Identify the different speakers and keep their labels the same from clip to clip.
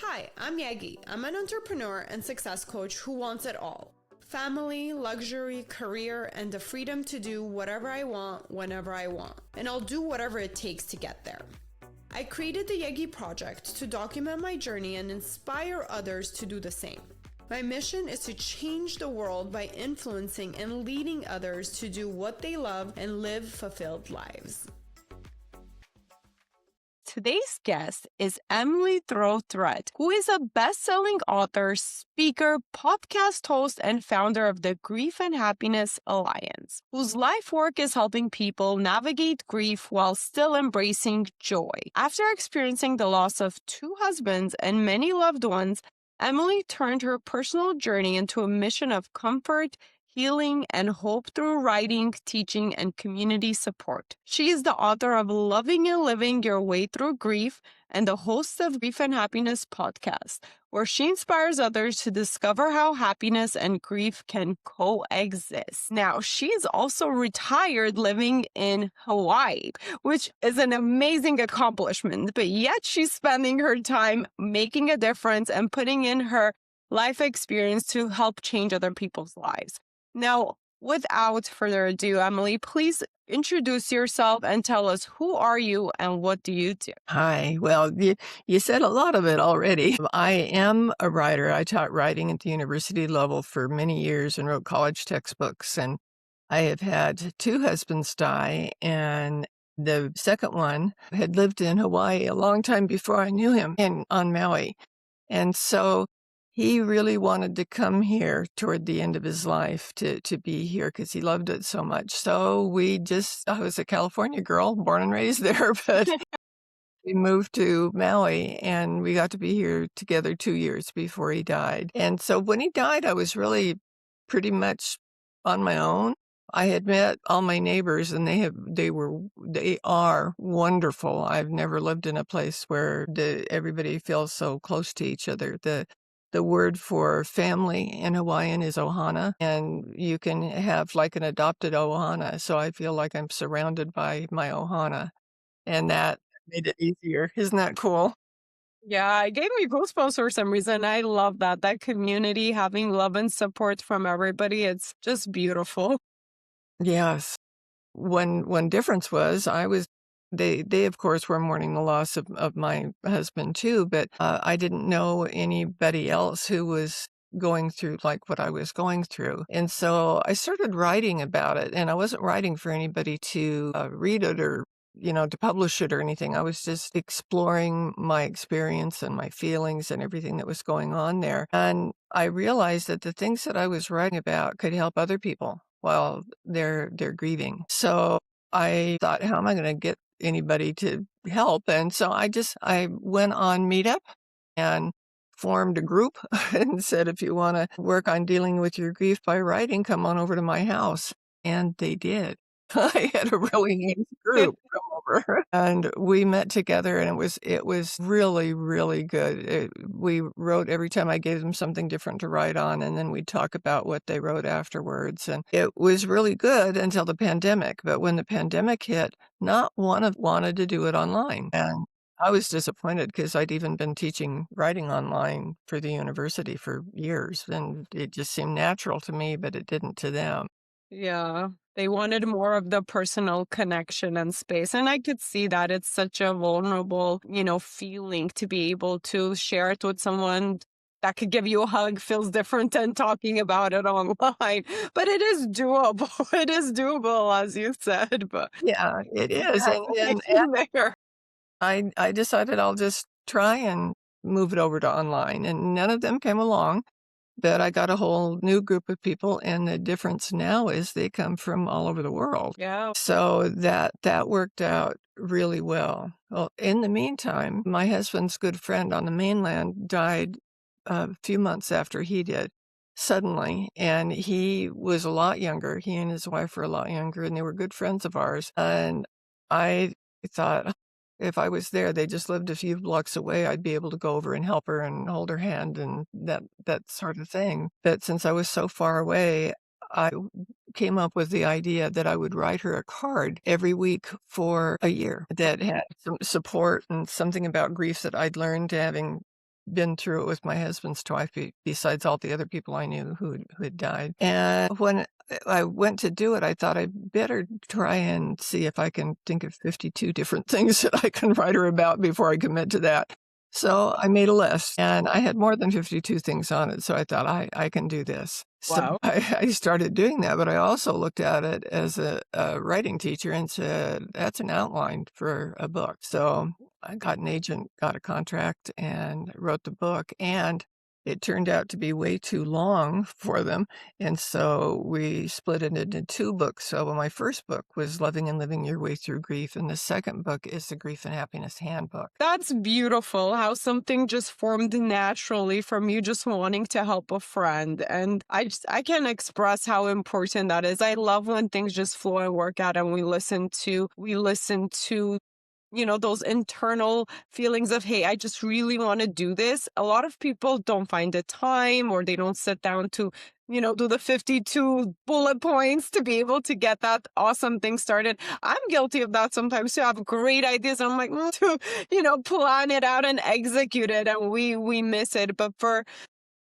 Speaker 1: Hi, I'm Yegi. I'm an entrepreneur and success coach who wants it all. Family, luxury, career, and the freedom to do whatever I want, whenever I want. And I'll do whatever it takes to get there. I created the Yegi Project to document my journey and inspire others to do the same. My mission is to change the world by influencing and leading others to do what they love and live fulfilled lives.
Speaker 2: Today's guest is Thiroux Threatt, who is a best-selling author, speaker, podcast host, and founder of the Grieve and Happiness Alliance, whose life work is helping people navigate grief while still embracing joy. After experiencing the loss of 2 husbands and many loved ones, Emily turned her personal journey into a mission of comfort, healing, and hope through writing, teaching, and community support. She is the author of Loving and Living Your Way Through Grief and the host of Grieve and Happiness podcast, where she inspires others to discover how happiness and grief can coexist. Now, she is also retired living in Hawaii, which is an amazing accomplishment, but yet she's spending her time making a difference and putting in her life experience to help change other people's lives. Now, without further ado, Emily, please introduce yourself and tell us who are you and what do you do?
Speaker 3: Hi. Well, you said a lot of it already. I am a writer. I taught writing at the university level for many years and wrote college textbooks. And I have had 2 husbands die, and the second one had lived in Hawaii a long time before I knew him on Maui. And so he really wanted to come here toward the end of his life to be here because he loved it so much. So I was a California girl, born and raised there, but we moved to Maui and we got to be here together 2 years before he died. And so when he died, I was really pretty much on my own. I had met all my neighbors and they are wonderful. I've never lived in a place where everybody feels so close to each other. The word for family in Hawaiian is ohana, and you can have like an adopted ohana. So I feel like I'm surrounded by my ohana, and that made it easier. Isn't that cool?
Speaker 2: Yeah, it gave me goosebumps for some reason. I love that community, having love and support from everybody. It's just beautiful.
Speaker 3: Yes. One difference was they of course were mourning the loss of my husband too, but I didn't know anybody else who was going through like what I was going through. And so I started writing about it, and I wasn't writing for anybody to read it or, to publish it or anything. I was just exploring my experience and my feelings and everything that was going on there. And I realized that the things that I was writing about could help other people while they're grieving. So I thought, how am I going to get anybody to help? And so I went on Meetup and formed a group and said, if you want to work on dealing with your grief by writing, come on over to my house. And they did. I had a really nice group come over, and we met together, and it was really, really good. We wrote every time. I gave them something different to write on, and then we'd talk about what they wrote afterwards. And it was really good until the pandemic. But when the pandemic hit, not one of wanted to do it online. And I was disappointed because I'd even been teaching writing online for the university for years, and it just seemed natural to me, but it didn't to them.
Speaker 2: Yeah, they wanted more of the personal connection and space. And I could see that it's such a vulnerable, feeling to be able to share it with someone that could give you a hug feels different than talking about it online. But it is doable. It is doable, as you said. But
Speaker 3: Yeah, it is. And
Speaker 2: there.
Speaker 3: I decided I'll just try and move it over to online, and none of them came along. But I got a whole new group of people, and the difference now is they come from all over the world.
Speaker 2: Yeah.
Speaker 3: So that worked out really well. Well, in the meantime, my husband's good friend on the mainland died a few months after he did, suddenly, and he was a lot younger. He and his wife were a lot younger, and they were good friends of ours. And I thought, if I was there, they just lived a few blocks away, I'd be able to go over and help her and hold her hand and that sort of thing. But since I was so far away, I came up with the idea that I would write her a card every week for a year that had some support and something about grief that I'd learned, having been through it with my husband's twice, besides all the other people I knew who had died. And when I went to do it, I thought I'd better try and see if I can think of 52 different things that I can write her about before I commit to that. So I made a list, and I had more than 52 things on it. So I thought, I can do this. So
Speaker 2: Wow.
Speaker 3: I started doing that, but I also looked at it as a writing teacher and said, that's an outline for a book. So I got an agent, got a contract, and wrote the book. And it turned out to be way too long for them. And so we split it into 2 books. So my first book was Loving and Living Your Way Through Grief. And the second book is the Grief and Happiness Handbook.
Speaker 2: That's beautiful how something just formed naturally from you just wanting to help a friend. And I can express how important that is. I love when things just flow and work out and we listen to those internal feelings of, hey, I just really want to do this. A lot of people don't find the time, or they don't sit down to, do the 52 bullet points to be able to get that awesome thing started. I'm guilty of that sometimes too. I have great ideas. And I'm like, to, plan it out and execute it. And we miss it. But for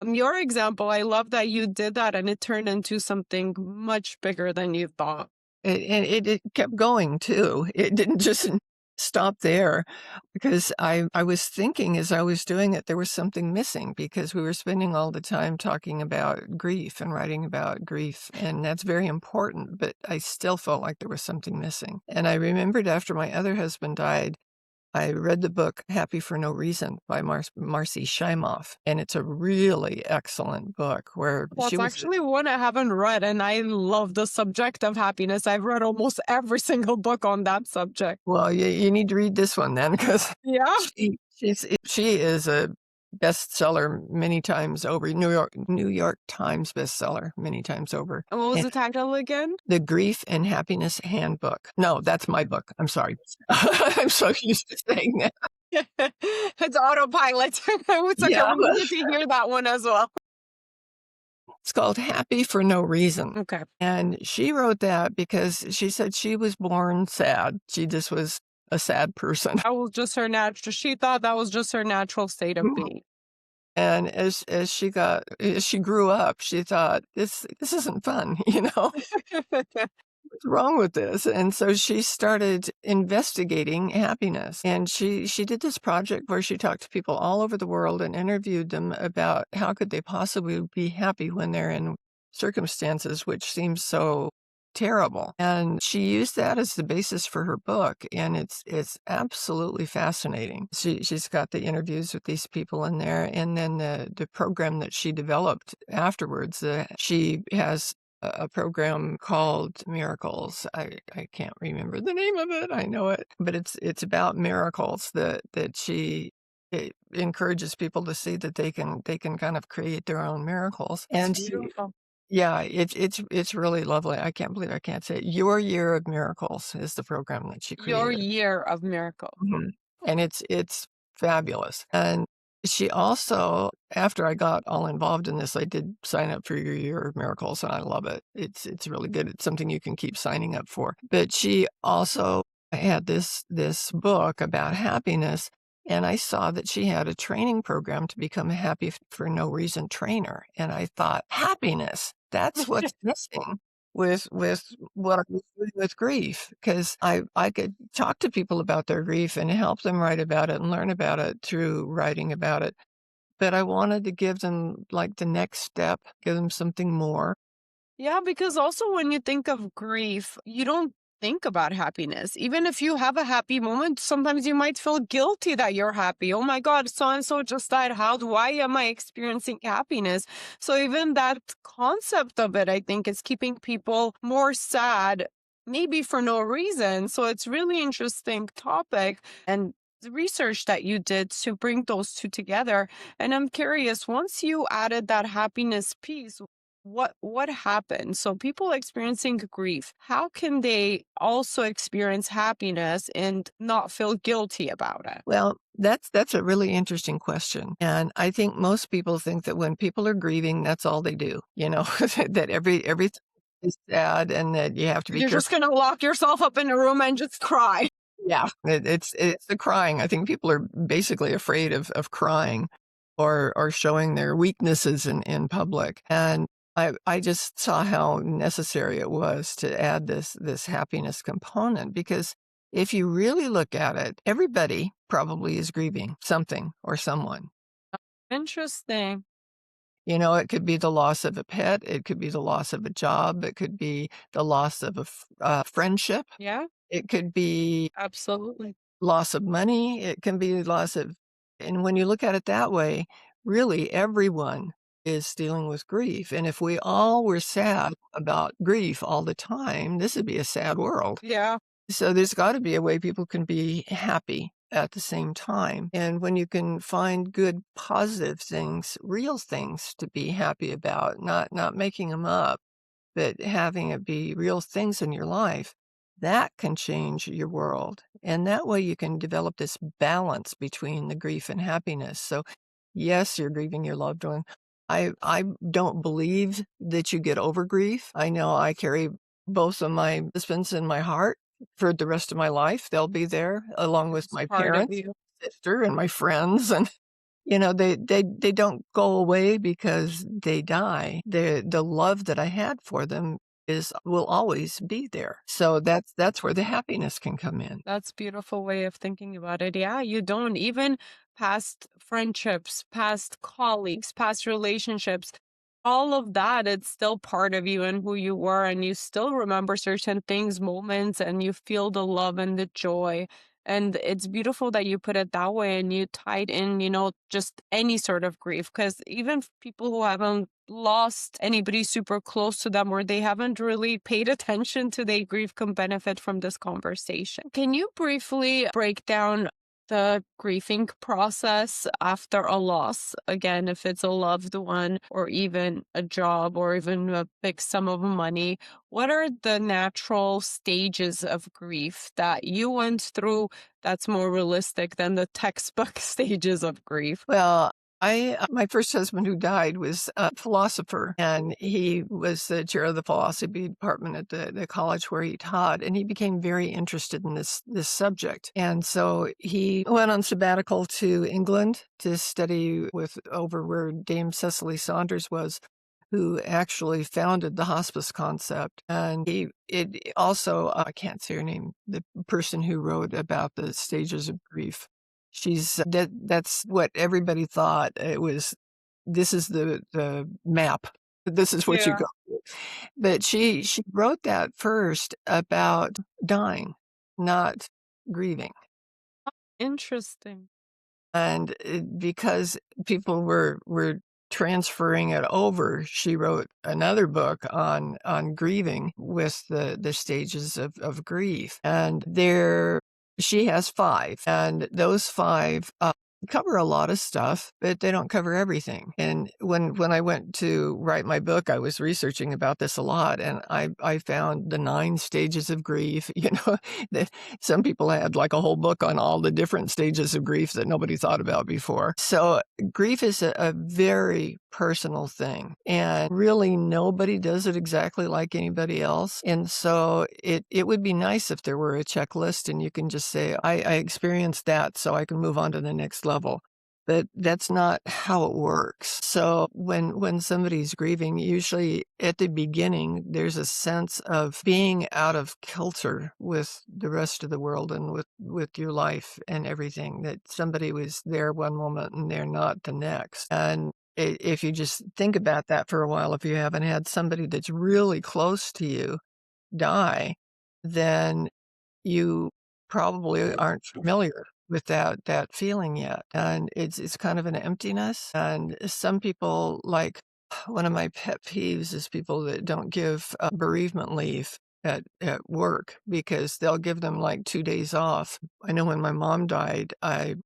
Speaker 2: your example, I love that you did that and it turned into something much bigger than you thought.
Speaker 3: It kept going too. It didn't just stop there, because I was thinking as I was doing it, there was something missing, because we were spending all the time talking about grief and writing about grief, and that's very important, but I still felt like there was something missing. And I remembered after my other husband died, I read the book Happy for No Reason by Marcy Shimoff, and it's a really excellent book where
Speaker 2: That's actually one I haven't read, and I love the subject of happiness. I've read almost every single book on that subject.
Speaker 3: Well, you need to read this one then, because
Speaker 2: Yeah.
Speaker 3: she is a bestseller many times over, New York Times bestseller many times over.
Speaker 2: And what was the title again?
Speaker 3: The Grief and Happiness Handbook. No, that's my book. I'm sorry. I'm so used to saying that.
Speaker 2: It's autopilot. It's okay.
Speaker 3: Yeah.
Speaker 2: We needed to hear that one as well.
Speaker 3: It's called Happy for No Reason.
Speaker 2: Okay.
Speaker 3: And she wrote that because she said she was born sad. She just was a sad person.
Speaker 2: That was just her natural. She thought that was just her natural state of being.
Speaker 3: And as she grew up, she thought, this isn't fun, What's wrong with this? And so she started investigating happiness. And she did this project where she talked to people all over the world and interviewed them about how could they possibly be happy when they're in circumstances which seem so terrible. And she used that as the basis for her book, and it's absolutely fascinating. She's got the interviews with these people in there, and then the program that she developed afterwards. She has a program called Miracles. I can't remember the name of it. I know it, but it's about miracles that it encourages people to see that they can kind of create their own miracles. And yeah, it's really lovely. I can't believe I can't say it. Your Year of Miracles is the program that she created.
Speaker 2: Your Year of Miracles.
Speaker 3: Mm-hmm. And it's fabulous. And she also, after I got all involved in this, I did sign up for Your Year of Miracles, and I love it. It's really good. It's something you can keep signing up for. But she also had this book about happiness, and I saw that she had a training program to become a Happy for No Reason trainer. And I thought, happiness, that's what's missing with what I was doing with grief, because I could talk to people about their grief and help them write about it and learn about it through writing about it. But I wanted to give them like the next step, give them something more.
Speaker 2: Yeah, because also when you think of grief, you don't think about happiness. Even if you have a happy moment, sometimes you might feel guilty that you're happy. Oh my God, so-and-so just died. Why am I experiencing happiness? So even that concept of it, I think, is keeping people more sad, maybe for no reason. So it's really interesting topic and the research that you did to bring those two together. And I'm curious, once you added that happiness piece, what happened? So people experiencing grief, how can they also experience happiness and not feel guilty about it?
Speaker 3: Well, that's a really interesting question. And I think most people think that when people are grieving, that's all they do, that everything is sad and that you have to be
Speaker 2: You're
Speaker 3: careful.
Speaker 2: just going to lock yourself up in a room and just cry.
Speaker 3: Yeah, it's the crying. I think people are basically afraid of crying. or showing their weaknesses in public. And I just saw how necessary it was to add this happiness component, because if you really look at it, everybody probably is grieving something or someone.
Speaker 2: Interesting.
Speaker 3: It could be the loss of a pet, it could be the loss of a job, it could be the loss of a friendship,
Speaker 2: Yeah,
Speaker 3: it could be
Speaker 2: absolutely.
Speaker 3: loss of money, it can be loss of, and when you look at it that way, really everyone is dealing with grief, and if we all were sad about grief all the time, this would be a sad world.
Speaker 2: Yeah.
Speaker 3: So there's gotta be a way people can be happy at the same time, and when you can find good positive things, real things to be happy about, not making them up, but having it be real things in your life, that can change your world. And that way you can develop this balance between the grief and happiness. So, yes, you're grieving your loved one. I don't believe that you get over grief. I know I carry both of my husbands in my heart for the rest of my life. They'll be there along with
Speaker 2: It's
Speaker 3: my
Speaker 2: part of
Speaker 3: parents,
Speaker 2: you.
Speaker 3: sister, and my friends. And they don't go away because they die. The love that I had for them will always be there. So that's where the happiness can come in.
Speaker 2: That's a beautiful way of thinking about it. Yeah, you don't even past friendships, past colleagues, past relationships, all of that, it's still part of you and who you were, and you still remember certain things, moments, and you feel the love and the joy. And it's beautiful that you put it that way and you tied in, just any sort of grief. Because even people who haven't lost anybody super close to them or they haven't really paid attention to their grief can benefit from this conversation. Can you briefly break down the grieving process after a loss? Again, if it's a loved one or even a job or even a big sum of money, what are the natural stages of grief that you went through that's more realistic than the textbook stages of grief?
Speaker 3: Well, my first husband who died was a philosopher, and he was the chair of the philosophy department at the college where he taught, and he became very interested in this subject. And so he went on sabbatical to England to study with over where Dame Cecily Saunders was, who actually founded the hospice concept. And it also, I can't say her name, the person who wrote about the stages of grief. That's what everybody thought it was. This is the map. This is what you
Speaker 2: Yeah.
Speaker 3: go through. But she wrote that first about dying, not grieving.
Speaker 2: Interesting.
Speaker 3: And because people were transferring it over, she wrote another book on grieving with the stages of grief. And she has 5, and those 5 cover a lot of stuff, but they don't cover everything. And when I went to write my book, I was researching about this a lot, and I found the 9 stages of grief. That some people had like a whole book on all the different stages of grief that nobody thought about before. So grief is a very personal thing, and really nobody does it exactly like anybody else. And so it would be nice if there were a checklist and you can just say, I experienced that, so I can move on to the next level. But that's not how it works. So when somebody's grieving, usually at the beginning, there's a sense of being out of kilter with the rest of the world and with your life and everything, that somebody was there one moment and they're not the next. And if you just think about that for a while, if you haven't had somebody that's really close to you die, then you probably aren't familiar with that feeling yet. And it's kind of an emptiness. And some people, like, one of my pet peeves is people that don't give bereavement leave at work, because they'll give them like 2 days off. I know when my mom died, I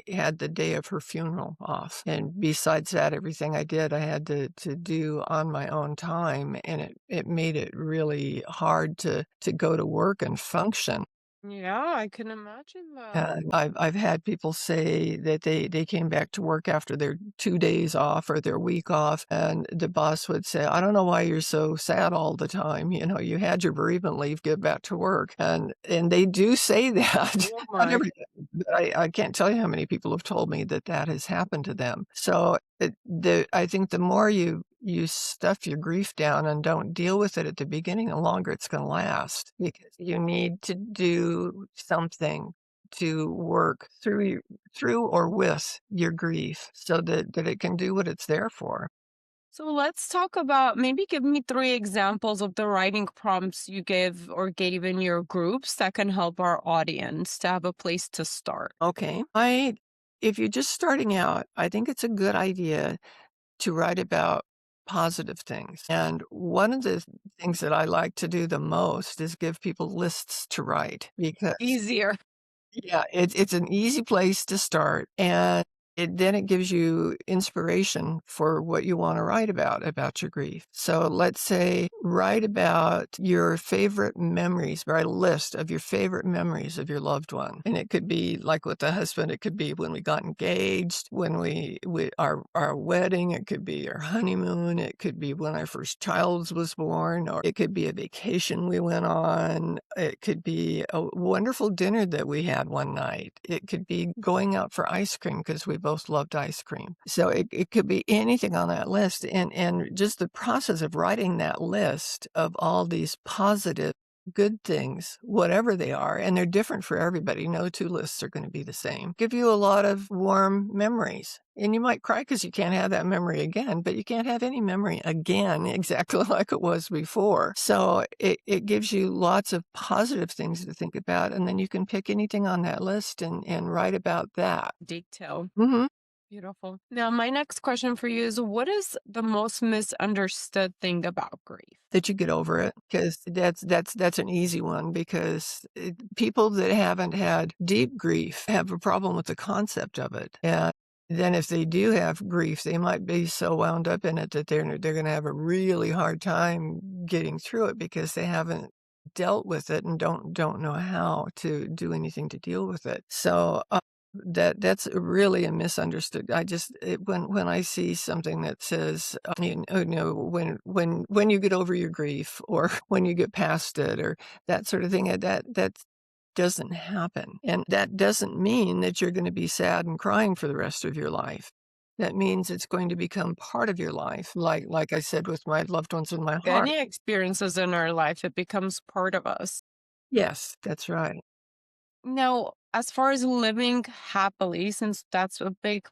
Speaker 3: had the day of her funeral off. And besides that, everything I did, I had to do on my own time. And it made it really hard to go to work and function.
Speaker 2: Yeah, I can imagine that.
Speaker 3: I've had people say that they came back to work after their 2 days off or their week off, and the boss would say, "I don't know why you're so sad all the time, you know, you had your bereavement leave, get back to work." And they do say that.
Speaker 2: Oh
Speaker 3: I
Speaker 2: my.
Speaker 3: never I can't tell you how many people have told me that that has happened to them. So, I think the more you stuff your grief down and don't deal with it at the beginning, the longer it's gonna last, because you need to do something to work through or with your grief so that it can do what it's there for.
Speaker 2: So let's talk about, maybe give me three examples of the writing prompts you give or gave in your groups that can help our audience to have a place to start.
Speaker 3: Okay. I If you're just starting out, I think it's a good idea to write about positive things. And one of the things that I like to do the most is give people lists to write because
Speaker 2: Easier.
Speaker 3: yeah, it's an easy place to start, and it gives you inspiration for what you wanna write about your grief. So let's say write about your favorite memories, write a list of your favorite memories of your loved one, and it could be like with the husband, it could be when we got engaged, when we our wedding, it could be our honeymoon, it could be when our first child was born, or it could be a vacation we went on, it could be a wonderful dinner that we had one night. It could be going out for ice cream because we both loved ice cream. So it could be anything on that list. And just the process of writing that list of all these positive, good things, whatever they are, and they're different for everybody. No two lists are going to be the same. Give you a lot of warm memories. And you might cry because you can't have that memory again, but you can't have any memory again exactly like it was before. So it gives you lots of positive things to think about. And then you can pick anything on that list and write about that.
Speaker 2: Detail.
Speaker 3: Hmm.
Speaker 2: Beautiful. Now, my next question for you is, what is the most misunderstood thing about grief?
Speaker 3: That you get over it, because that's an easy one, because people that haven't had deep grief have a problem with the concept of it. And then if they do have grief, they might be so wound up in it that they're going to have a really hard time getting through it because they haven't dealt with it and don't know how to do anything to deal with it. So that's really a misunderstood. When I see something that says, when you get over your grief or when you get past it or that sort of thing, that doesn't happen. And that doesn't mean that you're going to be sad and crying for the rest of your life. That means it's going to become part of your life. Like I said, with my loved ones in my heart.
Speaker 2: Any experiences in our life, it becomes part of us.
Speaker 3: Yes, that's right.
Speaker 2: Now, as far as living happily, since that's a big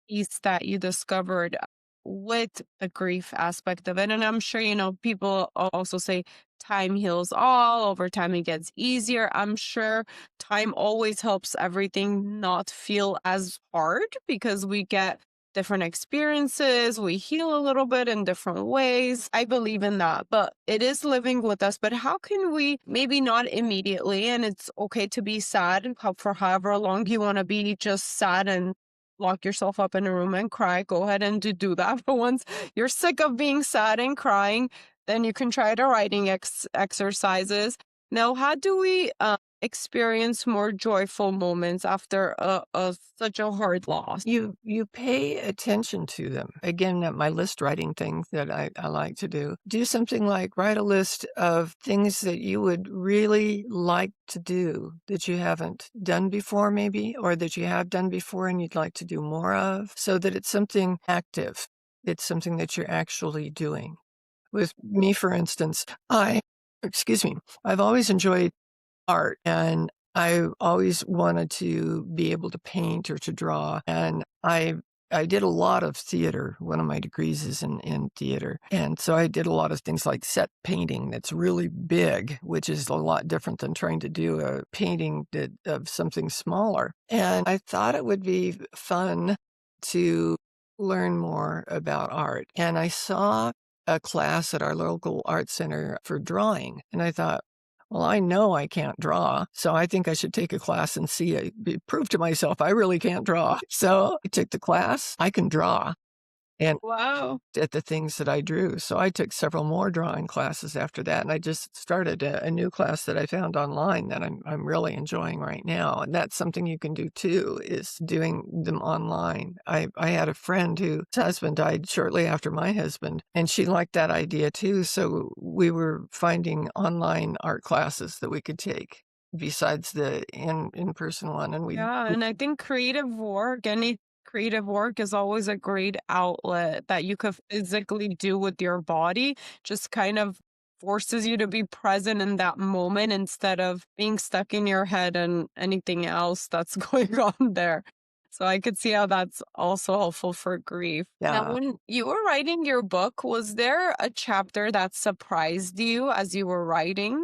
Speaker 2: piece that you discovered with the grief aspect of it, and I'm sure, people also say time heals all, over time it gets easier. I'm sure time always helps everything not feel as hard because we get different experiences, we heal a little bit in different ways. I believe in that, but it is living with us. But how can we, maybe not immediately, and it's okay to be sad for however long you want to be just sad and lock yourself up in a room and cry, go ahead and do that. But once you're sick of being sad and crying, then you can try the writing exercises. Now, how do we experience more joyful moments after such a hard loss?
Speaker 3: You pay attention to them. Again, that my list writing thing that I like to do. Do something like write a list of things that you would really like to do that you haven't done before, maybe, or that you have done before and you'd like to do more of, so that it's something active. It's something that you're actually doing. With me, for instance, excuse me, I've always enjoyed art, and I always wanted to be able to paint or to draw, and I did a lot of theater. One of my degrees is in theater, and so I did a lot of things like set painting that's really big, which is a lot different than trying to do a painting of something smaller. And I thought it would be fun to learn more about art, and I saw a class at our local art center for drawing, and I thought, well, I know I can't draw, so I think I should take a class and prove to myself I really can't draw. So I took the class. I can draw. and
Speaker 2: Wow.
Speaker 3: at the things that I drew. So I took several more drawing classes after that, and I just started a new class that I found online that I'm really enjoying right now. And that's something you can do too, is doing them online. I had a friend whose husband died shortly after my husband, and she liked that idea too. So we were finding online art classes that we could take besides the in-person one, and we
Speaker 2: Yeah, and I think any creative work is always a great outlet that you could physically do with your body, just kind of forces you to be present in that moment instead of being stuck in your head and anything else that's going on there. So I could see how that's also helpful for grief. Now,
Speaker 3: yeah.
Speaker 2: when you were writing your book, was there a chapter that surprised you as you were writing?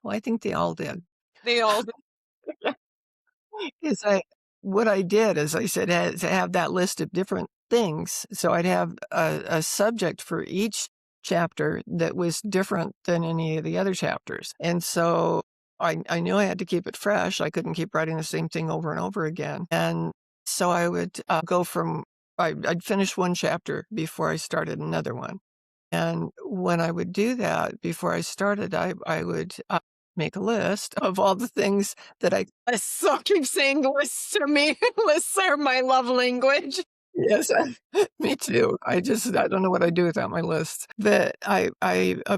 Speaker 3: Well, I think they all did.
Speaker 2: They all
Speaker 3: Is what I did, as I said, is have that list of different things. So I'd have a subject for each chapter that was different than any of the other chapters. And so I knew I had to keep it fresh. I couldn't keep writing the same thing over and over again. And so I would go from, I'd finish one chapter before I started another one. And when I would do that, before I started, I would make a list of all the things that I
Speaker 2: so keep saying lists to me. Lists are my love language.
Speaker 3: yes, me too. I don't know what I'd do without my list. But I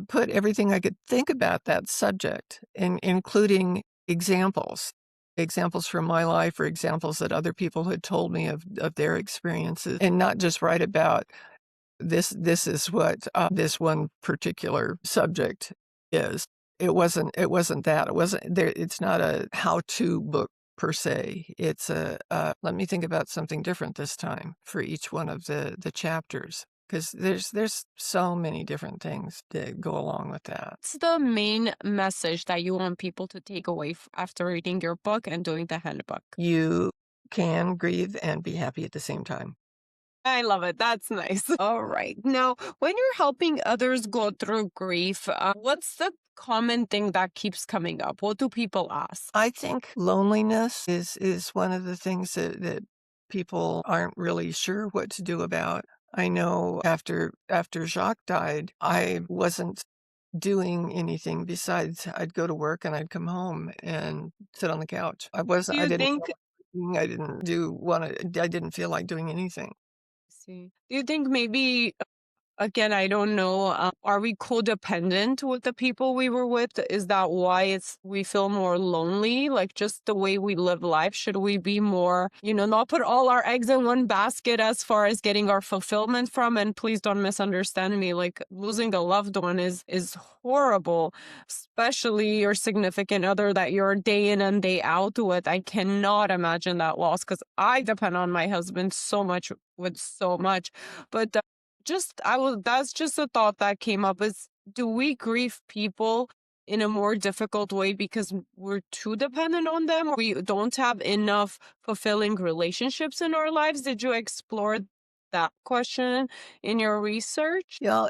Speaker 3: put everything I could think about that subject, including examples from my life or examples that other people had told me of their experiences, and not just write about this is what this one particular subject is. It wasn't that. It wasn't there. It's not a how-to book per se. It's let me think about something different this time for each one of the chapters, because there's so many different things that go along with that.
Speaker 2: What's the main message that you want people to take away after reading your book and doing the handbook?
Speaker 3: You can grieve and be happy at the same time.
Speaker 2: I love it. That's nice. All right. Now, when you're helping others go through grief, what's the common thing that keeps coming up? What do people ask?
Speaker 3: I think loneliness is one of the things that people aren't really sure what to do about. I know after Jacques died, I wasn't doing anything besides I'd go to work and I'd come home and sit on the couch.
Speaker 2: Do
Speaker 3: I
Speaker 2: you
Speaker 3: didn't
Speaker 2: think
Speaker 3: I didn't feel like doing anything.
Speaker 2: see. Do you think maybe again, I don't know. Are we codependent with the people we were with? Is that why we feel more lonely? Like just the way we live life? Should we be more, not put all our eggs in one basket as far as getting our fulfillment from? And please don't misunderstand me. Like losing a loved one is horrible, especially your significant other that you're day in and day out with. I cannot imagine that loss because I depend on my husband so much with so much. But that's just a thought that came up is, do we grieve people in a more difficult way because we're too dependent on them, or we don't have enough fulfilling relationships in our lives? Did you explore that question in your research?
Speaker 3: Yeah,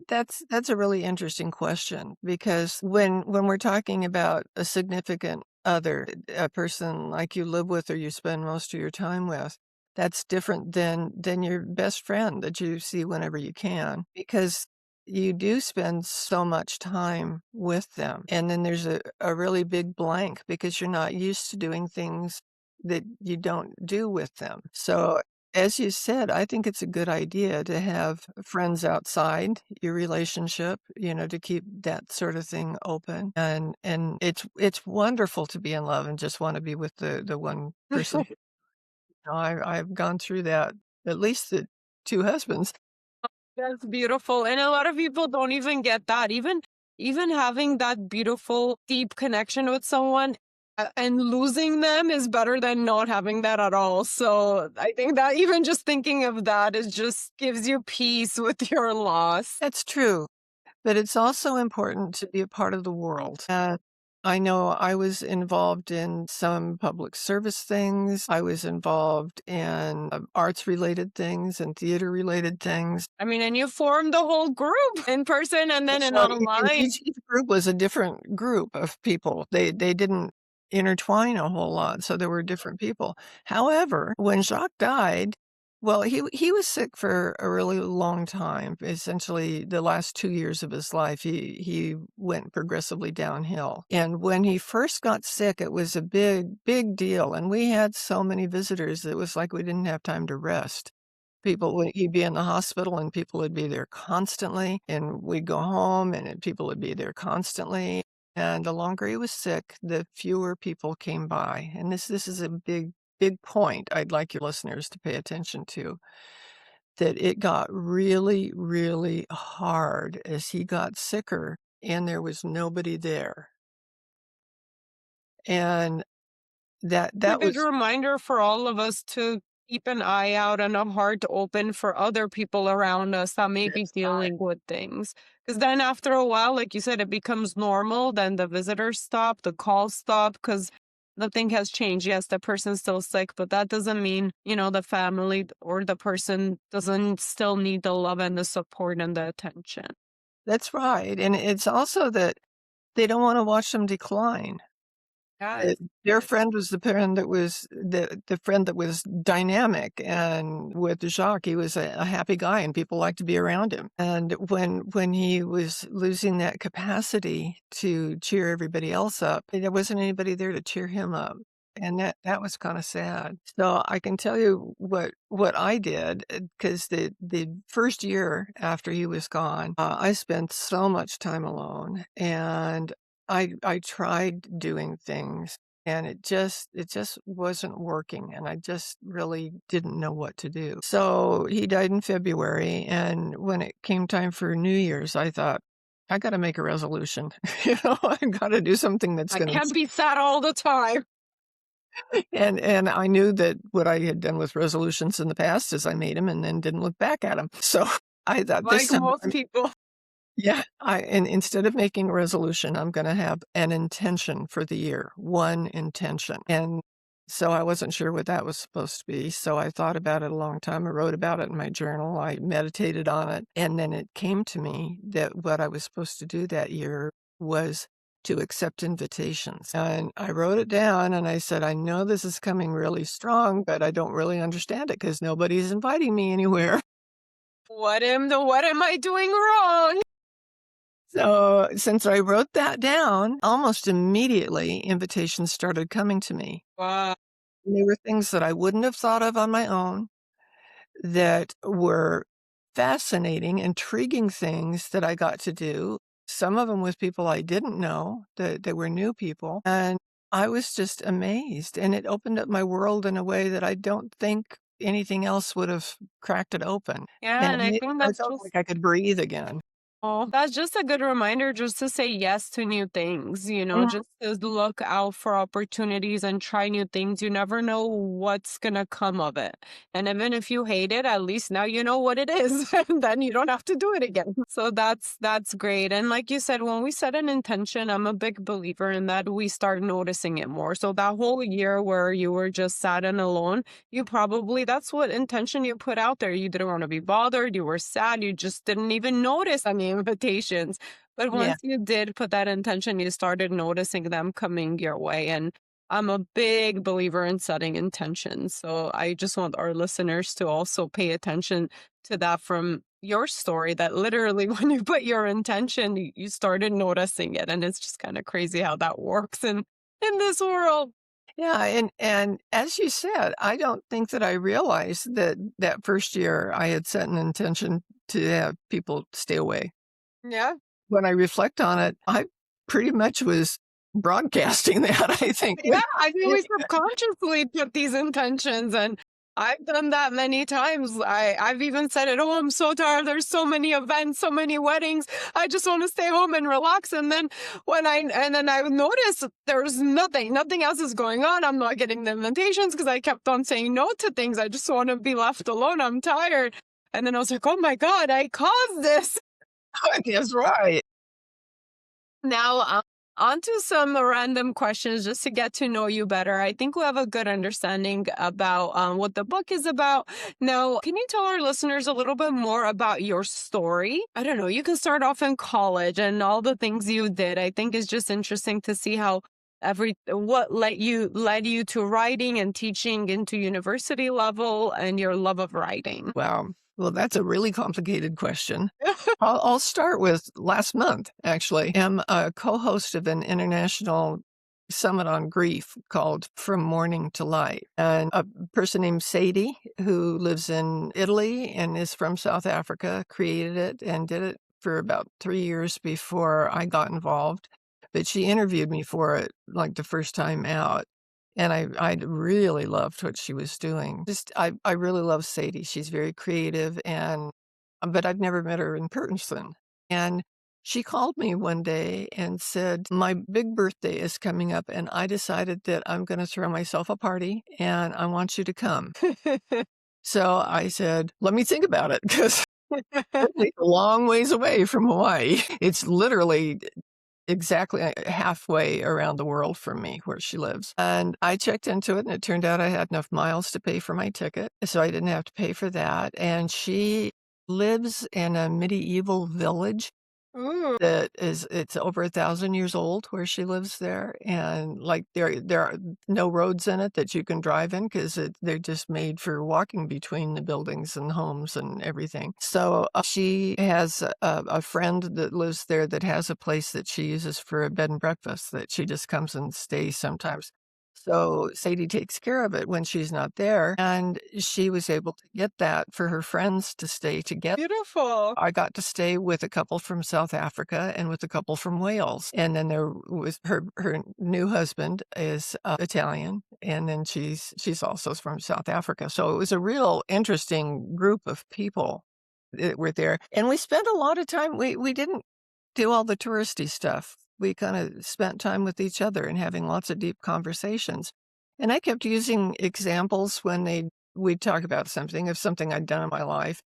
Speaker 3: that's a really interesting question, because when we're talking about a significant other, a person like you live with or you spend most of your time with, that's different than your best friend that you see whenever you can, because you do spend so much time with them. And then there's a really big blank because you're not used to doing things that you don't do with them. So as you said, I think it's a good idea to have friends outside your relationship, to keep that sort of thing open. And it's wonderful to be in love and just want to be with the one person. I've gone through that, at least the 2 husbands.
Speaker 2: That's beautiful. And a lot of people don't even get that. Even having that beautiful, deep connection with someone and losing them is better than not having that at all. So I think that even just thinking of that is just gives you peace with your loss.
Speaker 3: That's true, but it's also important to be a part of the world. I know I was involved in some public service things. I was involved in arts-related things and theater-related things.
Speaker 2: I mean, and you formed the whole group in person and then
Speaker 3: So
Speaker 2: in
Speaker 3: and
Speaker 2: online.
Speaker 3: each group was a different group of people. They didn't intertwine a whole lot, so there were different people. However, when Jacques died, Well, he was sick for a really long time. Essentially, the last 2 years of his life, he went progressively downhill. And when he first got sick, it was a big deal, and we had so many visitors, it was like we didn't have time to rest. He'd be in the hospital, and people would be there constantly, and we'd go home, and people would be there constantly. And the longer he was sick, the fewer people came by. And this is a big point I'd like your listeners to pay attention to, that it got really, really hard as he got sicker and there was nobody there. And
Speaker 2: A
Speaker 3: that
Speaker 2: good
Speaker 3: was
Speaker 2: reminder for all of us to keep an eye out and a heart open for other people around us that may be
Speaker 3: that's right.
Speaker 2: dealing with things. Because then after a while, like you said, it becomes normal. Then the visitors stop, the calls stop because nothing has changed. Yes, the person's still sick, but that doesn't mean, the family or the person doesn't still need the love and the support and the attention.
Speaker 3: That's right. And it's also that they don't wanna watch them decline.
Speaker 2: Yes.
Speaker 3: Their friend was the friend that was the friend that was dynamic, and with Jacques, he was a happy guy, and people liked to be around him. And when he was losing that capacity to cheer everybody else up, there wasn't anybody there to cheer him up, and that was kinda sad. So I can tell you what I did, because the first year after he was gone, I spent so much time alone, and I tried doing things, and it just wasn't working, and I just really didn't know what to do. So he died in February, and when it came time for New Year's, I thought, "I gotta make a resolution." I gotta do something that's
Speaker 2: I
Speaker 3: gonna
Speaker 2: can't be sad all the time,
Speaker 3: and I knew that what I had done with resolutions in the past is I made them and then didn't look back at them. So I thought this
Speaker 2: like
Speaker 3: time
Speaker 2: most people.
Speaker 3: yeah, and instead of making a resolution, I'm gonna have an intention for the year, one intention, and so I wasn't sure what that was supposed to be, so I thought about it a long time, I wrote about it in my journal, I meditated on it, and then it came to me that what I was supposed to do that year was to accept invitations, and I wrote it down, and I said, "I know this is coming really strong, but I don't really understand it because nobody's inviting me anywhere."
Speaker 2: What am I doing wrong?
Speaker 3: So, since I wrote that down, almost immediately invitations started coming to me.
Speaker 2: Wow.
Speaker 3: And they were things that I wouldn't have thought of on my own, that were fascinating, intriguing things that I got to do. Some of them with people I didn't know, that they were new people, and I was just amazed, and it opened up my world in a way that I don't think anything else would have cracked it open,
Speaker 2: Yeah,
Speaker 3: and
Speaker 2: and I think
Speaker 3: I
Speaker 2: that's
Speaker 3: felt
Speaker 2: just
Speaker 3: like I could breathe again.
Speaker 2: that's just a good reminder just to say yes to new things,
Speaker 3: Mhm.
Speaker 2: just to look out for opportunities and try new things. You never know what's gonna come of it. And even if you hate it, at least now you know what it is, and then you don't have to do it again. So that's great. And like you said, when we set an intention, I'm a big believer in that we start noticing it more. So that whole year where you were just sad and alone, you probably that's what intention you put out there. You didn't want to be bothered, you were sad, you just didn't even notice any invitations. But
Speaker 3: Yeah.
Speaker 2: once you did put that intention, you started noticing them coming your way. And I'm a big believer in setting intentions. So I just want our listeners to also pay attention to that from your story, that literally when you put your intention, you started noticing it. And it's just kind of crazy how that works in this world.
Speaker 3: Yeah, and as you said, I don't think that I realized that that first year I had set an intention to have people stay away.
Speaker 2: Yeah.
Speaker 3: When I reflect on it, I pretty much was broadcasting that, I think.
Speaker 2: Yeah, I mean, we subconsciously put these intentions, and I've done that many times. I've even said it, oh, I'm so tired. There's so many events, so many weddings. I just want to stay home and relax. And then I notice there's nothing else is going on. I'm not getting the invitations because I kept on saying no to things. I just want to be left alone. I'm tired. And then I was like, oh my God, I caused this.
Speaker 3: That's right.
Speaker 2: Now, on to some random questions just to get to know you better. I think we have a good understanding about what the book is about. Now, can you tell our listeners a little bit more about your story? I don't know. You can start off in college and all the things you did. I think it's just interesting to see how what led you to writing and teaching into university level and your love of writing?
Speaker 3: Wow. Well, that's a really complicated question. I'll start with last month, actually. I'm a co-host of an international summit on grief called From Mourning to Light. And a person named Sadie, who lives in Italy and is from South Africa, created it and did it for about 3 years before I got involved. But she interviewed me for it like the first time out. And I really loved what she was doing. I really love Sadie. She's very creative, but I've never met her in person. And she called me one day and said, my big birthday is coming up, and I decided that I'm going to throw myself a party, and I want you to come. So I said, let me think about it, because it's a long ways away from Hawaii. It's literally exactly halfway around the world from me where she lives. And I checked into it, and it turned out I had enough miles to pay for my ticket, so I didn't have to pay for that. And she lives in a medieval village
Speaker 2: Ooh.
Speaker 3: it's over 1,000 years old where she lives there. And like there are no roads in it that you can drive in, because they're just made for walking between the buildings and homes and everything. So she has a friend that lives there that has a place that she uses for a bed and breakfast that she just comes and stays sometimes. So Sadie takes care of it when she's not there, and she was able to get that for her friends to stay together.
Speaker 2: Beautiful.
Speaker 3: I got to stay with a couple from South Africa and with a couple from Wales. And then there was her new husband is Italian, and then she's also from South Africa. So it was a real interesting group of people that were there. And we spent a lot of time. We didn't do all the touristy stuff. We kind of spent time with each other and having lots of deep conversations. And I kept using examples when we'd talk about something I'd done in my life.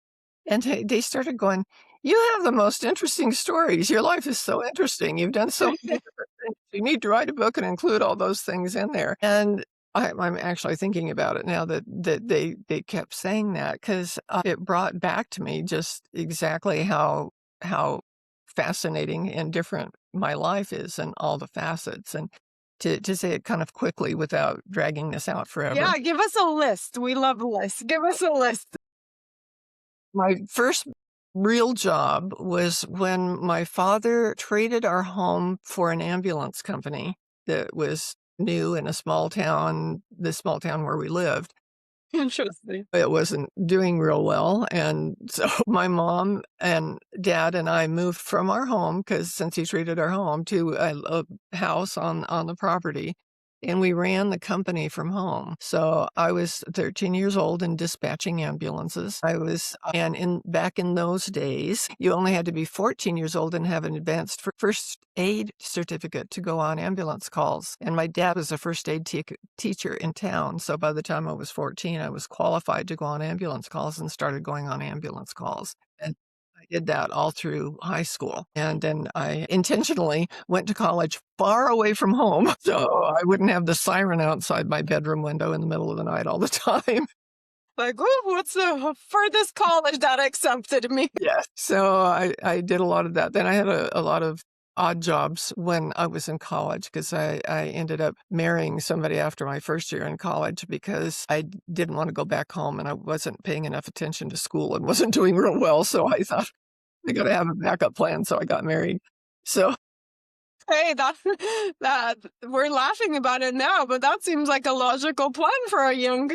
Speaker 3: And they started going, you have the most interesting stories. Your life is so interesting. You've done so many different things. You need to write a book and include all those things in there. And I'm actually thinking about it now that they kept saying that, because it brought back to me just exactly how fascinating and different my life is and all the facets. And to say it kind of quickly without dragging this out forever.
Speaker 2: Yeah, give us a list. We love lists. Give us a list.
Speaker 3: My first real job was when my father traded our home for an ambulance company that was new in the small town where we lived.
Speaker 2: Interesting.
Speaker 3: It wasn't doing real well. And so my mom and dad and I moved from our home, because since he traded our home, to a house on the property. And we ran the company from home. So I was 13 years old and dispatching ambulances. Back in those days, you only had to be 14 years old and have an advanced first aid certificate to go on ambulance calls. And my dad was a first aid teacher in town. So by the time I was 14, I was qualified to go on ambulance calls and started going on ambulance calls. And I did that all through high school. And then I intentionally went to college far away from home, so I wouldn't have the siren outside my bedroom window in the middle of the night all the time.
Speaker 2: Like, oh, what's the furthest college that accepted me?
Speaker 3: Yes. So I did a lot of that. Then I had a lot of odd jobs when I was in college, because I ended up marrying somebody after my first year in college, because I didn't want to go back home, and I wasn't paying enough attention to school and wasn't doing real well. So I thought, I got to have a backup plan. So I got married. So
Speaker 2: Hey, that we're laughing about it now, but that seems like a logical plan for a young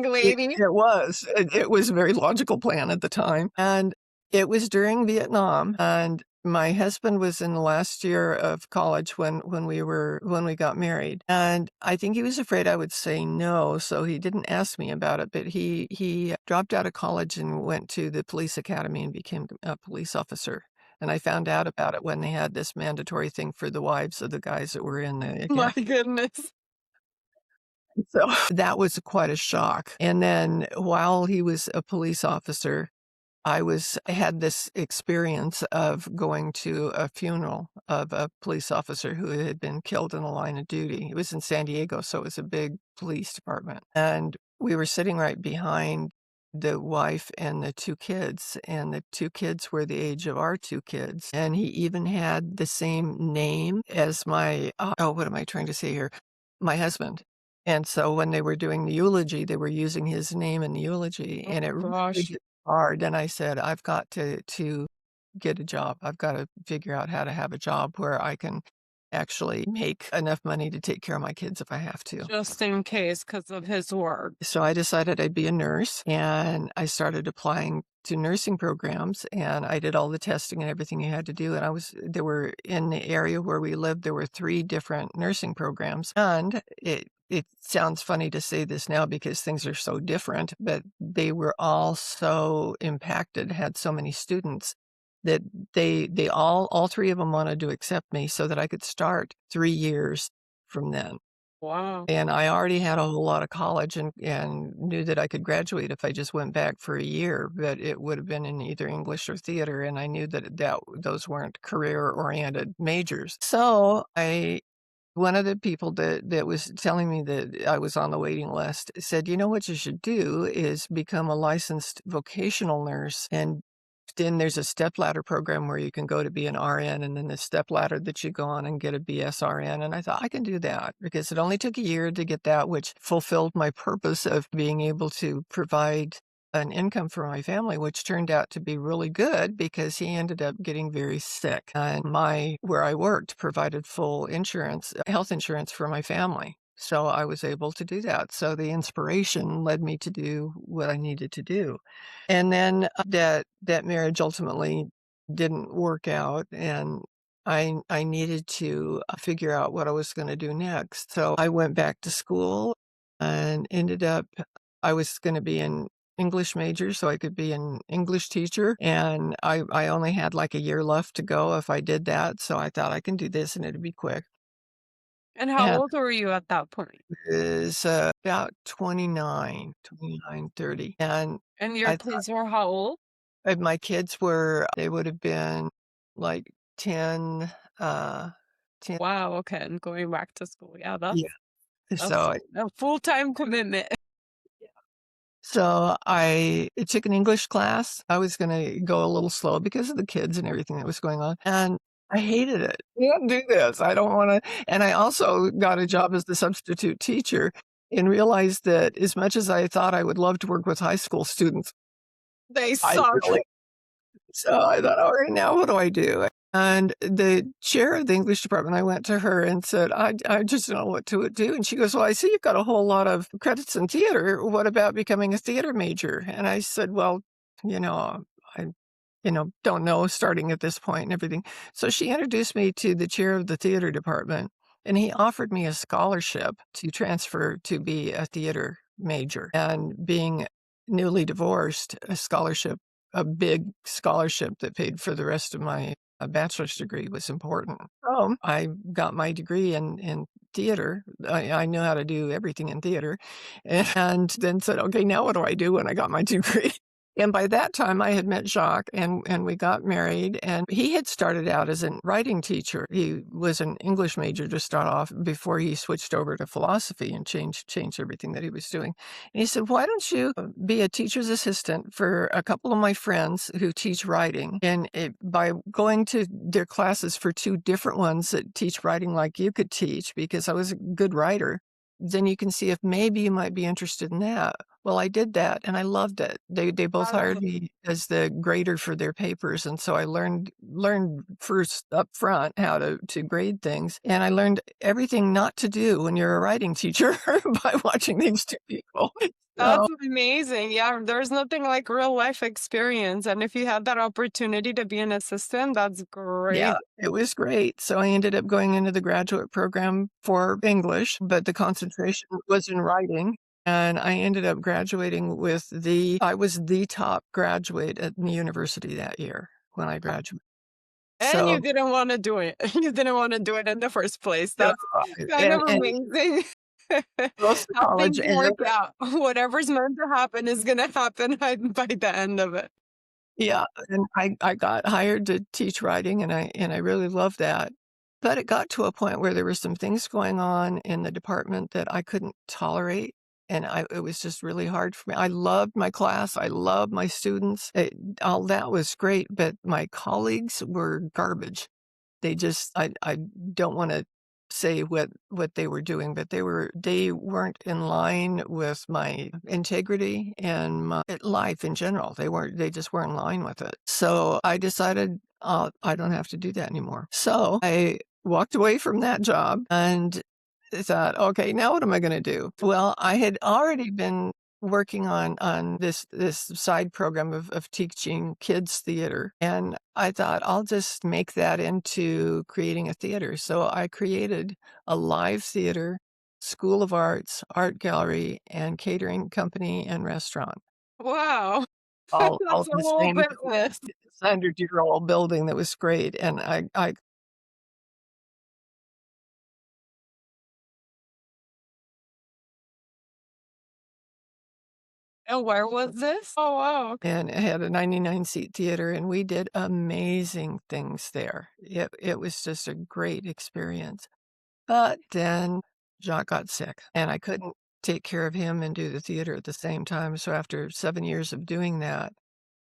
Speaker 2: lady.
Speaker 3: it was. It was a very logical plan at the time. And it was during Vietnam. And my husband was in the last year of college when we got married. And I think he was afraid I would say no, so he didn't ask me about it. But he dropped out of college and went to the police academy and became a police officer. And I found out about it when they had this mandatory thing for the wives of the guys that were in the
Speaker 2: My
Speaker 3: academy.
Speaker 2: goodness.
Speaker 3: So that was quite a shock. And then while he was a police officer, I had this experience of going to a funeral of a police officer who had been killed in the line of duty. It was in San Diego, so it was a big police department. And we were sitting right behind the wife and the 2 kids, and the 2 kids were the age of our 2 kids, and he even had the same name as my, what am I trying to say here? My husband. And so when they were doing the eulogy, they were using his name in the eulogy,
Speaker 2: Oh
Speaker 3: and it really
Speaker 2: gosh.
Speaker 3: hit hard, and I said, "I've got to get a job. I've gotta figure out how to have a job where I can actually make enough money to take care of my kids if I have to."
Speaker 2: Just in case, because of his work.
Speaker 3: So I decided I'd be a nurse, and I started applying to nursing programs, and I did all the testing and everything you had to do, and there were in the area where we lived, there were 3 different nursing programs, and it sounds funny to say this now because things are so different, but they were all so impacted, had so many students that they all 3 of them wanted to accept me so that I could start 3 years from then.
Speaker 2: Wow.
Speaker 3: And I already had a whole lot of college and knew that I could graduate if I just went back for a year, but it would have been in either English or theater, and I knew that those weren't career-oriented majors. So one of the people that was telling me that I was on the waiting list said, "You know what you should do is become a licensed vocational nurse, and then there's a stepladder program where you can go to be an RN, and then the stepladder that you go on and get a BSRN." And I thought, I can do that because it only took a year to get that, which fulfilled my purpose of being able to provide an income for my family, which turned out to be really good because he ended up getting very sick. And where I worked provided full insurance, health insurance for my family. So I was able to do that. So the inspiration led me to do what I needed to do. And then that marriage ultimately didn't work out, and I needed to figure out what I was gonna do next. So I went back to school and ended up I was gonna be an English major so I could be an English teacher, and I only had, like, a year left to go if I did that, so I thought I can do this and it'd be quick.
Speaker 2: And how
Speaker 3: And
Speaker 2: old were you at that point?
Speaker 3: is, about 29, 30, and
Speaker 2: And your
Speaker 3: I thought
Speaker 2: kids were how old?
Speaker 3: my kids they would have been, like, 10, 10
Speaker 2: Wow, okay, and going back to school. Yeah,
Speaker 3: yeah,
Speaker 2: that's
Speaker 3: so
Speaker 2: a full-time commitment.
Speaker 3: I took an English class. I was gonna go a little slow because of the kids and everything that was going on, and I hated it. "I can't do this. I don't wanna." And I also got a job as the substitute teacher and realized that as much as I thought I would love to work with high school students,
Speaker 2: They
Speaker 3: I
Speaker 2: suck.
Speaker 3: really so I thought, "All right, now what do I do?" And the chair of the English department, I went to her and said, "I just don't know what to do." And she goes, "Well, I see you've got a whole lot of credits in theater. What about becoming a theater major?" And I said, "Well, you know, I don't know starting at this point and everything." So she introduced me to the chair of the theater department, and he offered me a scholarship to transfer to be a theater major. And being newly divorced, a big scholarship that paid for the rest of my bachelor's degree was important. So I got my degree in theater. I knew how to do everything in theater, and then said, "Okay, now what do I do when I got my degree?" And by that time, I had met Jacques, and we got married, and he had started out as a writing teacher. He was an English major to start off before he switched over to philosophy and changed everything that he was doing. And he said, "Why don't you be a teacher's assistant for a couple of my friends who teach writing? And by going to their classes for 2 different ones that teach writing like you could teach, because I was a good writer, then you can see if maybe you might be interested in that." Well, I did that, and I loved it. They both hired me as the grader for their papers, and so I learned first up front how to grade things, and I learned everything not to do when you're a writing teacher by watching these 2 people.
Speaker 2: That's
Speaker 3: So,
Speaker 2: amazing. Yeah, there's nothing like real life experience. And if you had that opportunity to be an assistant, that's
Speaker 3: yeah,
Speaker 2: great.
Speaker 3: it was great. So I ended up going into the graduate program for English, but the concentration was in writing. And I ended up graduating I was the top graduate at the university that year when I graduated.
Speaker 2: And you
Speaker 3: So,
Speaker 2: didn't want to do it. You didn't want to do it in the first place.
Speaker 3: yeah,
Speaker 2: That's kind of
Speaker 3: and
Speaker 2: amazing.
Speaker 3: most of
Speaker 2: How
Speaker 3: college
Speaker 2: things
Speaker 3: ended
Speaker 2: work out. Whatever's meant to happen is going to happen by the end of it.
Speaker 3: yeah, and I got hired to teach writing, and I really loved that. But it got to a point where there were some things going on in the department that I couldn't tolerate. And it was just really hard for me. I loved my class. I loved my students. All that was great, but my colleagues were garbage. They just, I don't want to say what they were doing, but they weren't in line with my integrity and my life in general. They just weren't in line with it. So I decided I don't have to do that anymore. So I walked away from that job and thought, okay, now what am I going to do? Well, I had already been working on this side program of teaching kids theater. And I thought I'll just make that into creating a theater. So I created a live theater, school of arts, art gallery, and catering company and restaurant.
Speaker 2: Wow.
Speaker 3: All
Speaker 2: That's
Speaker 3: in
Speaker 2: a
Speaker 3: the
Speaker 2: whole
Speaker 3: same
Speaker 2: business.
Speaker 3: 100-year-old building that was great. And I
Speaker 2: And where was this? Oh, wow.
Speaker 3: and it had a 99-seat theater, and we did amazing things there. It was just a great experience. But then Jacques got sick, and I couldn't take care of him and do the theater at the same time. So after 7 years of doing that,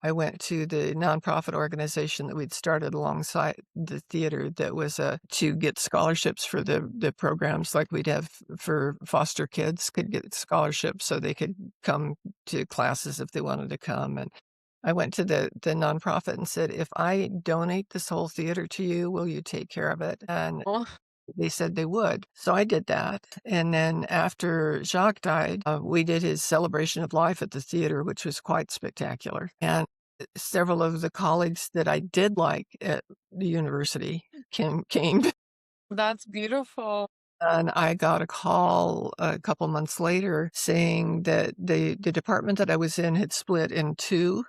Speaker 3: I went to the nonprofit organization that we'd started alongside the theater that was to get scholarships for the programs like we'd have for foster kids could get scholarships so they could come to classes if they wanted to come. And I went to the nonprofit and said, if I donate this whole theater to you, will you take care of it? And
Speaker 2: Oh,
Speaker 3: they said they would. So I did that. And then after Jacques died, we did his celebration of life at the theater, which was quite spectacular. And several of the colleagues that I did like at the university came.
Speaker 2: that's beautiful.
Speaker 3: And I got a call a couple months later saying that the department that I was in had split in two.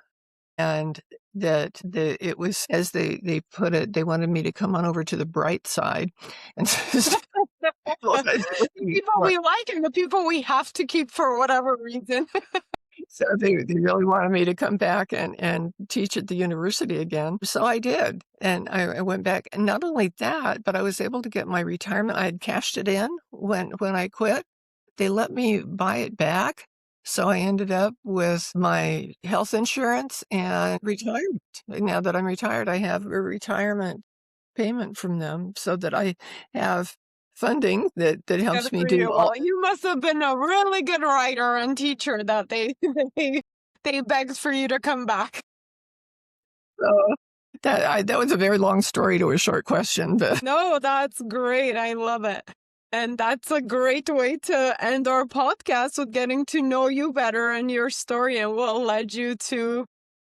Speaker 3: And that it was, as they put it, they wanted me to come on over to the bright side. And so
Speaker 2: The people we like and the people we have to keep for whatever reason.
Speaker 3: so they really wanted me to come back and teach at the university again. So I did. And I went back. And not only that, but I was able to get my retirement. I had cashed it in when I quit. They let me buy it back. So I ended up with my health insurance and retirement. Now that I'm retired, I have a retirement payment from them so that I have funding that helps
Speaker 2: Good
Speaker 3: me
Speaker 2: for
Speaker 3: do
Speaker 2: you.
Speaker 3: all.
Speaker 2: Well, you must have been a really good writer and teacher that they begged for you to come back.
Speaker 3: So that was a very long story to a short question, but
Speaker 2: No, that's great. I love it. And that's a great way to end our podcast with getting to know you better and your story and what led you to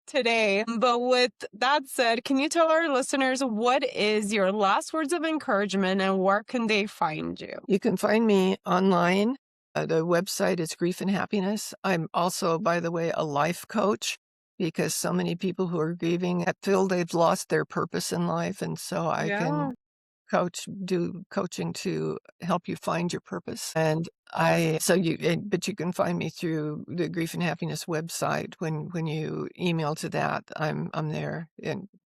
Speaker 2: today. But with that said, can you tell our listeners what is your last words of encouragement and where can they find you?
Speaker 3: you can find me online. The website is Grief and Happiness. I'm also, by the way, a life coach because so many people who are grieving feel they've lost their purpose in life. And so I can do coaching to help you find your purpose. And but you can find me through the Grief and Happiness website. When you email to that, I'm there,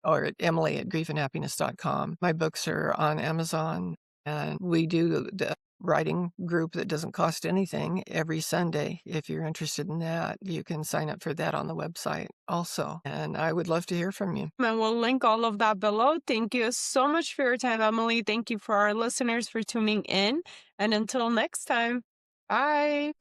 Speaker 3: or at Emily@griefandhappiness.com. My books are on Amazon, and we do the writing group that doesn't cost anything every Sunday. If you're interested in that, you can sign up for that on the website also. And I would love to hear from you.
Speaker 2: And we'll link all of that below. Thank you so much for your time, Emily. Thank you for our listeners for tuning in. And until next time, bye.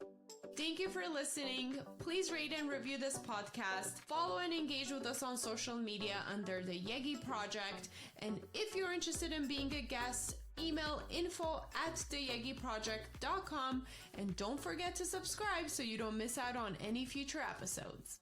Speaker 1: Thank you for listening. Please rate and review this podcast. Follow and engage with us on social media under the Yegi Project. And if you're interested in being a guest, email info@theyegiproject.com. And don't forget to subscribe so you don't miss out on any future episodes.